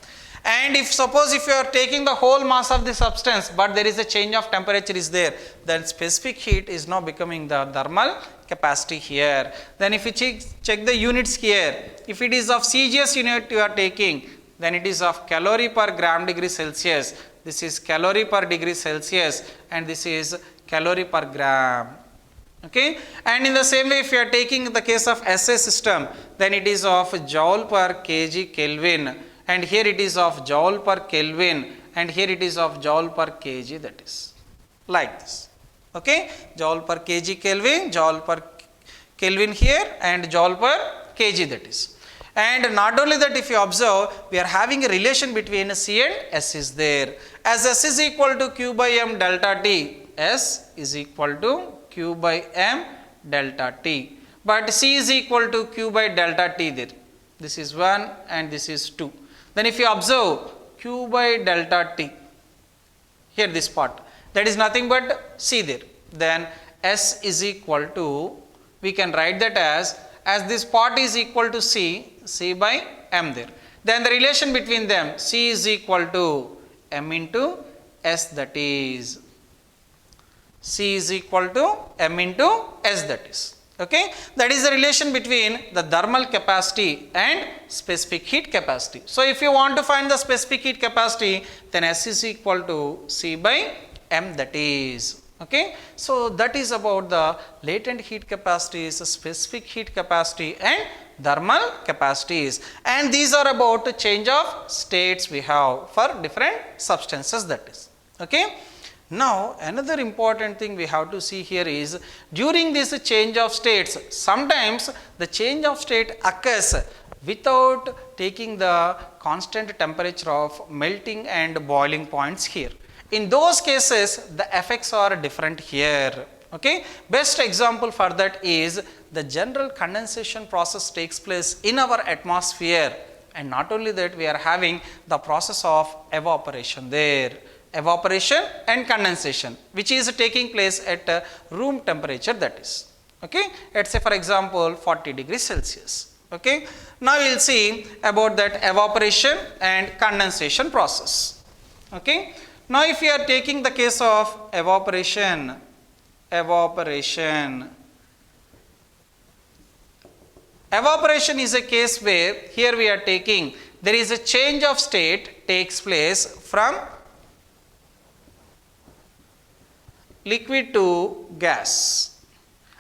And if suppose if you are taking the whole mass of the substance, but there is a change of temperature is there, then specific heat is now becoming the thermal capacity here. Then if you check the units here, if it is of CGS unit you are taking, then it is of calorie per gram degree Celsius. This is calorie per degree Celsius and this is calorie per gram. Okay. And in the same way, if you are taking the case of SA system, then it is of joule per kg Kelvin, and here it is of joule per Kelvin, and here it is of joule per kg, that is like this. Okay. Joule per kg Kelvin, joule per Kelvin here and joule per kg, that is. And not only that, if you observe, we are having a relation between C and S is there. As S is equal to Q by m delta T, S is equal to Q by m delta T. But C is equal to Q by delta T there. This is 1 and this is 2. Then if you observe Q by delta T, here this part, that is nothing but C there. Then S is equal to, we can write that as this part is equal to C, C by m there. Then the relation between them, C is equal to m into S, that is. C is equal to m into S, that is. Okay. That is the relation between the thermal capacity and specific heat capacity. So if you want to find the specific heat capacity, then S is equal to C by m, that is. Okay. So that is about the latent heat capacities, specific heat capacity and thermal capacities, and these are about the change of states we have for different substances, that is. Okay. Now another important thing we have to see here is, during this change of states, sometimes the change of state occurs without taking the constant temperature of melting and boiling points here. In those cases, the effects are different here. Okay. Best example for that is the general condensation process takes place in our atmosphere, and not only that, we are having the process of evaporation there. Evaporation and condensation, which is taking place at room temperature, that is. Okay. Let's say for example 40 degrees Celsius. Okay. Now we will see about that evaporation and condensation process. Okay. Now if you are taking the case of evaporation is a case where here we are taking, there is a change of state takes place from liquid to gas.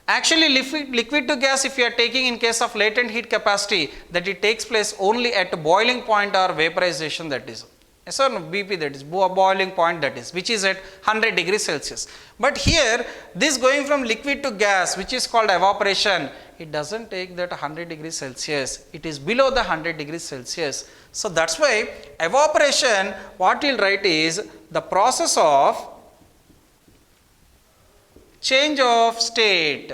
Actually liquid to gas, if you are taking in case of latent heat capacity, that it takes place only at boiling point or vaporization, that is. Yes or no, BP, that is boiling point, that is, which is at 100 degrees Celsius. But here this going from liquid to gas, which is called evaporation, it does not take that 100 degrees Celsius, it is below the 100 degrees Celsius. So that is why evaporation, what we will write is the process of change of state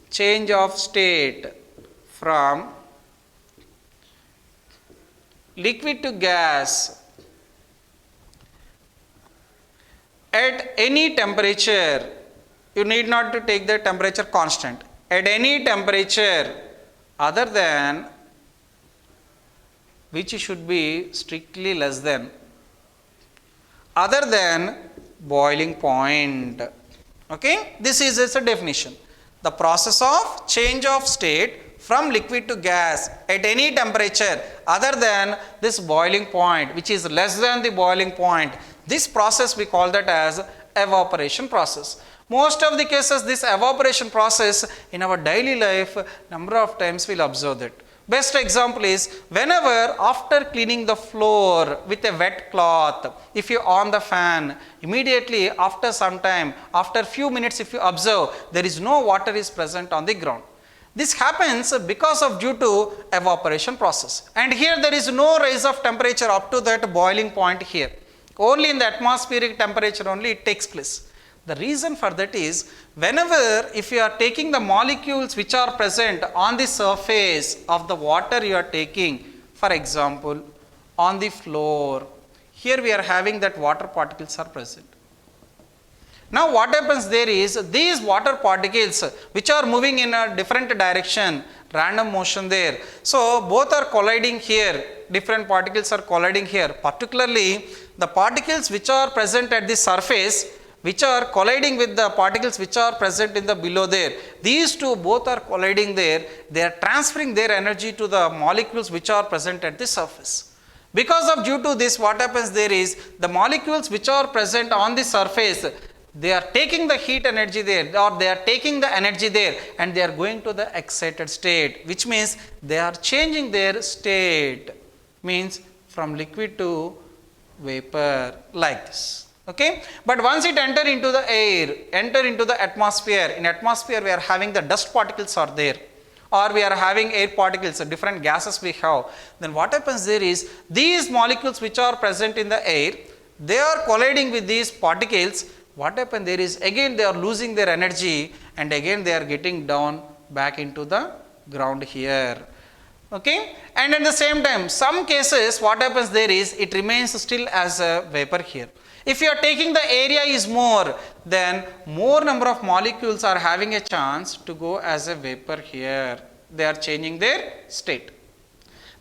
change of state from liquid to gas at any temperature, you need not to take the temperature constant, at any temperature other than, which should be strictly less than, other than boiling point. Okay, this is a definition. The process of change of state from liquid to gas at any temperature other than this boiling point, which is less than the boiling point. This process we call that as evaporation process. Most of the cases this evaporation process in our daily life, number of times we'll observe that. Best example is whenever after cleaning the floor with a wet cloth, if you on the fan, immediately after some time, after few minutes if you observe, there is no water is present on the ground. This happens because of due to evaporation process. And here there is no rise of temperature up to that boiling point here. Only in the atmospheric temperature only it takes place. The reason for that is whenever if you are taking the molecules which are present on the surface of the water you are taking, for example on the floor, here we are having that water particles are present. Now what happens there is these water particles which are moving in a different direction, random motion there. So both are colliding here, different particles are colliding here, particularly the particles which are present at the surface which are colliding with the particles which are present in the below there. These two both are colliding there, they are transferring their energy to the molecules which are present at the surface. Because of due to this what happens there is the molecules which are present on the surface, they are taking the heat energy there or they are taking the energy there and they are going to the excited state, which means they are changing their state, means from liquid to vapor like this. Okay, but once it enter into the air, enter into the atmosphere, in atmosphere we are having the dust particles are there or we are having air particles, different gases we have, then what happens there is these molecules which are present in the air, they are colliding with these particles. What happens there is again they are losing their energy and again they are getting down back into the ground here. Okay, and at the same time some cases what happens there is it remains still as a vapor here. If you are taking the area is more, then more number of molecules are having a chance to go as a vapor here. They are changing their state.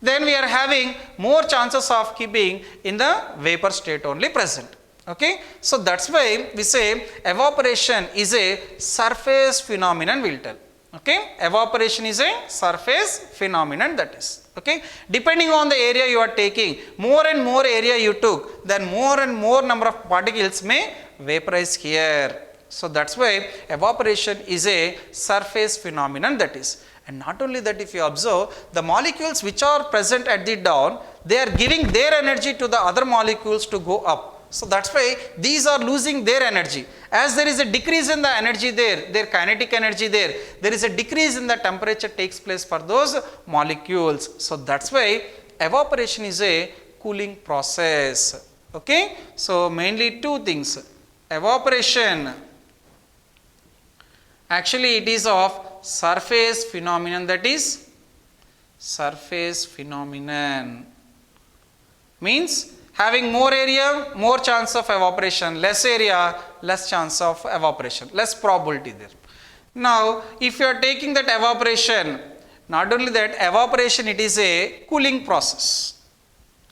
Then we are having more chances of keeping in the vapor state only present. Okay, so that's why we say evaporation is a surface phenomenon, we'll tell. Okay, evaporation is a surface phenomenon, that is. Okay, depending on the area you are taking, more and more area you took, then more and more number of particles may vaporize here. So that's why evaporation is a surface phenomenon, that is. And not only that, if you observe the molecules which are present at the down, they are giving their energy to the other molecules to go up. So that's why these are losing their energy. As there is a decrease in the energy there, their kinetic energy there is a decrease in the temperature takes place for those molecules. So that's why evaporation is a cooling process. Okay, so mainly two things. Evaporation, actually it is of surface phenomenon, that is surface phenomenon, means having more area, more chance of evaporation, less area, less chance of evaporation, less probability there. Now, if you are taking that evaporation, not only that, evaporation it is a cooling process.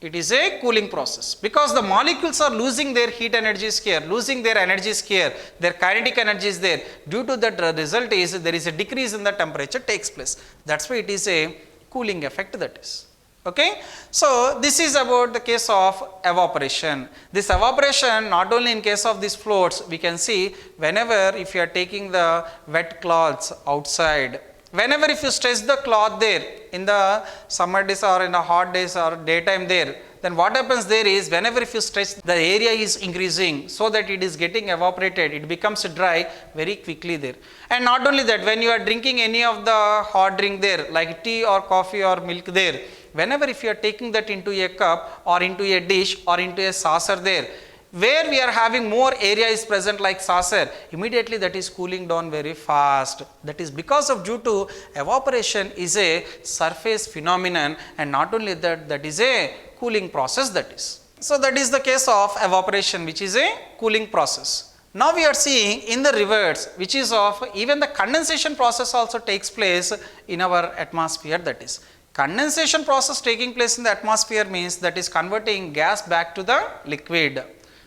It is a cooling process because the molecules are losing their heat energies here, losing their energies here, their kinetic energy is there. Due to that, the result is there is a decrease in the temperature takes place. That's why it is a cooling effect, that is. Okay, so this is about the case of evaporation. This evaporation not only in case of these floats, we can see whenever if you are taking the wet cloths outside, whenever if you stretch the cloth there in the summer days or in the hot days or daytime there, then what happens there is whenever if you stretch, the area is increasing so that it is getting evaporated, it becomes dry very quickly there. And not only that, when you are drinking any of the hot drink there like tea or coffee or milk there, whenever if you are taking that into a cup or into a dish or into a saucer there, where we are having more area is present like saucer, immediately that is cooling down very fast. That is because of due to evaporation is a surface phenomenon, and not only that, that is a cooling process that is. So, that is the case of evaporation, which is a cooling process. Now, we are seeing in the reverse, which is of even the condensation process also takes place in our atmosphere, that is. Condensation process taking place in the atmosphere means that is converting gas back to the liquid.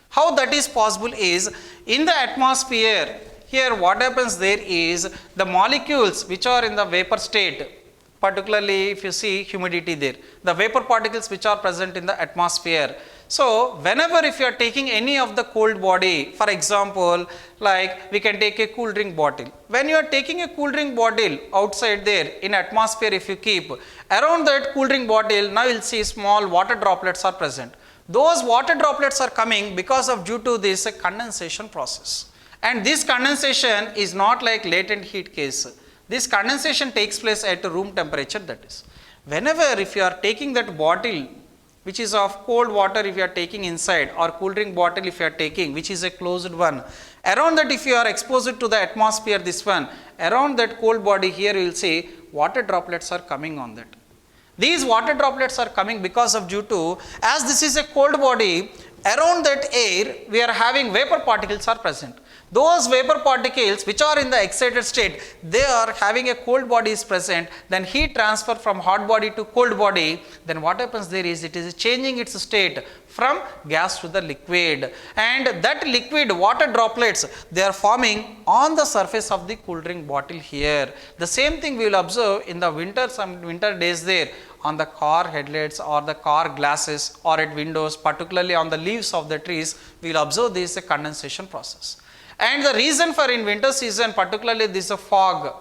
How that is possible is, in the atmosphere, here what happens there is the molecules which are in the vapor state, particularly if you see humidity there, the vapor particles which are present in the atmosphere. So, whenever if you are taking any of the cold body, for example, like we can take a cool drink bottle. When you are taking a cool drink bottle outside there in atmosphere, if you keep around that cool drink bottle, now you will see small water droplets are present. Those water droplets are coming because of due to this condensation process. And this condensation is not like latent heat case. This condensation takes place at room temperature, that is. Whenever if you are taking that bottle which is of cold water, if you are taking inside, or cool drink bottle if you are taking, which is a closed one, around that if you are exposed to the atmosphere, this one, around that cold body here you will see water droplets are coming on that. These water droplets are coming because of due to, as this is a cold body, around that air we are having vapor particles are present. Those vapor particles which are in the excited state, they are having a cold body is present, then heat transfer from hot body to cold body, then what happens there is it is changing its state from gas to the liquid, and that liquid water droplets they are forming on the surface of the cool drink bottle here. The same thing we will observe in the winter, some winter days there on the car headlights or the car glasses or at windows, particularly on the leaves of the trees, we will observe this condensation process. And the reason for in winter season, particularly this fog,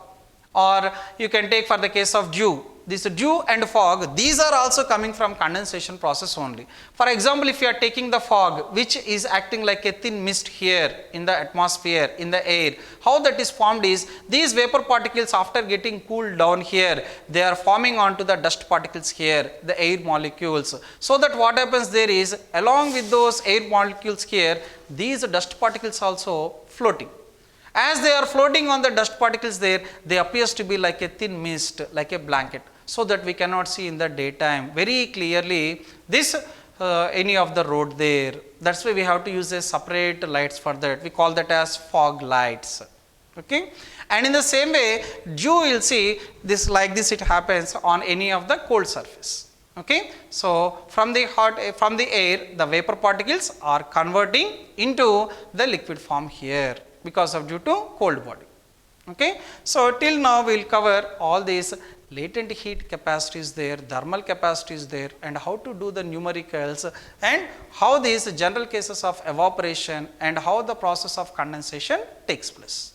or you can take for the case of dew, this dew and fog, these are also coming from condensation process only. For example, if you are taking the fog, which is acting like a thin mist here in the atmosphere, in the air, how that is formed is, these vapor particles after getting cooled down here, they are forming onto the dust particles here, the air molecules. So that what happens there is, along with those air molecules here, these dust particles also floating. As they are floating on the dust particles there, they appears to be like a thin mist, like a blanket, so that we cannot see in the daytime very clearly this any of the road there. That's why we have to use a separate lights for that. We call that as fog lights. Okay, and in the same way, dew will see this like this. It happens on any of the cold surface. Okay, so from the air, the vapor particles are converting into the liquid form here because of due to cold body. Okay, so till now we will cover all these latent heat capacities there, thermal capacities there, and how to do the numericals, and how these general cases of evaporation and how the process of condensation takes place.